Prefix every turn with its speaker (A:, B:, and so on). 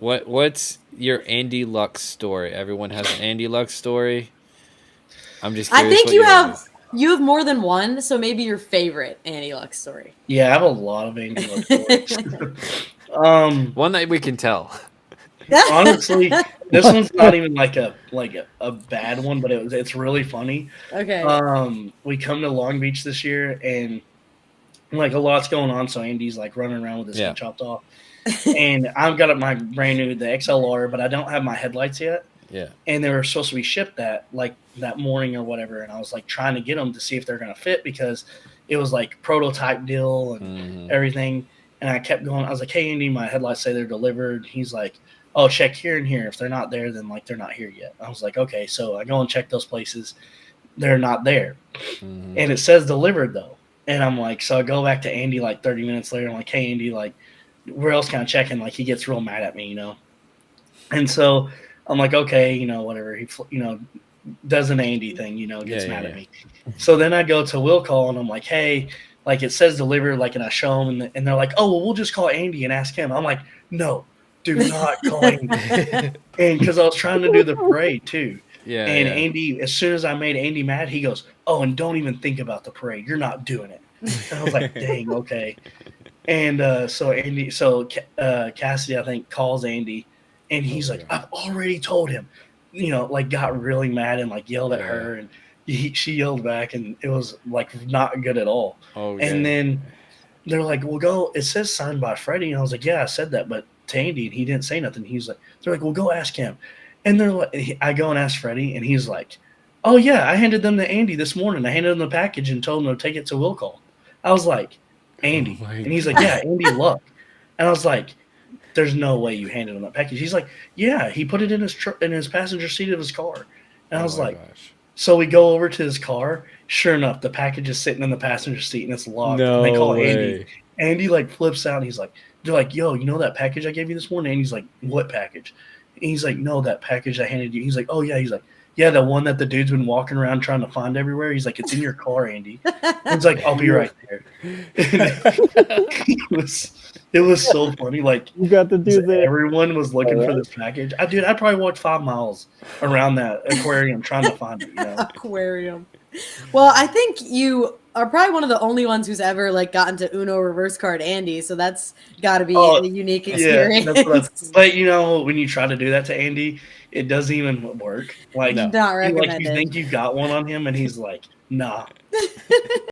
A: What's your Andy Luk story? Everyone has an Andy Luk story. I'm just
B: I
A: curious
B: think
A: what yours is.
B: you have more than one, so maybe your favorite Annie Lux story.
C: Yeah, I have a lot of Andy Luk stories. um,
A: One that we can tell.
C: Honestly, this one's not even like a bad one, but it's really funny.
B: Okay.
C: We come to Long Beach this year, and like a lot's going on. So Andy's like running around with his
A: Yeah.
C: head chopped off, and I've got my brand new the XLR, but I don't have my headlights yet.
A: Yeah.
C: And they were supposed to be shipped that morning or whatever, and I was like trying to get them to see if they're gonna fit because it was like prototype deal and everything. And I kept going. I was like, "Hey Andy, my headlights say they're delivered." He's like, "Oh, check here and here. If they're not there, then like they're not here yet." I was like, "Okay." So I go and check those places. They're not there, and it says delivered though. And I'm like, so I go back to Andy like 30 minutes later. I'm like, "Hey Andy, like where else can I check?" And like he gets real mad at me, you know. And so I'm like, okay, whatever. He, does an Andy thing, gets mad at me. So then I go to Will Call and I'm like, hey, like it says deliver, like, and I show them, and they're like, oh, well, we'll just call Andy and ask him. I'm like, no, do not call Andy. And because I was trying to do the parade too.
A: Yeah.
C: And
A: yeah.
C: Andy, as soon as I made Andy mad, he goes, oh, and don't even think about the parade. You're not doing it. And I was like, dang, okay. And Cassidy, I think, calls Andy, and he's like, I've already told him, like got really mad and like yelled at her, and she yelled back, and it was like not good at all.
A: Okay.
C: And then they're like, well, go, it says signed by Freddie. And I was like, yeah, I said that, but to Andy, and he didn't say nothing. He's like, they're like, well, go ask him. And they're like, I go and ask Freddie, and he's like, oh yeah, I handed them to Andy this morning. I handed him the package and told him to take it to Will Call. I was like, Andy. And he's like, yeah, Andy Luk. And I was like, there's no way you handed him that package. He's like, yeah, he put it in his passenger seat of his car. And I was like, gosh. So we go over to his car. Sure enough, the package is sitting in the passenger seat and it's locked.
A: No
C: and they call
A: way.
C: Andy. Andy like flips out and he's like, they're like, yo, you know that package I gave you this morning? And he's like, what package? And he's like, no, that package I handed you. He's like, oh yeah. He's like, yeah, the one that the dude's been walking around trying to find everywhere. He's like, it's in your car, Andy. He's like, I'll be right there. It was so funny. Like,
D: you got to do that.
C: Everyone was looking for this package. I probably walked 5 miles around that aquarium trying to find it.
B: Aquarium. Well, I think you are probably one of the only ones who's ever like gotten to Uno reverse card Andy, so that's got to be a unique experience.
C: Yeah, but when you try to do that to Andy, it doesn't even work. Like,
B: not recommended.
C: Like you think you got one on him, and he's like, nah.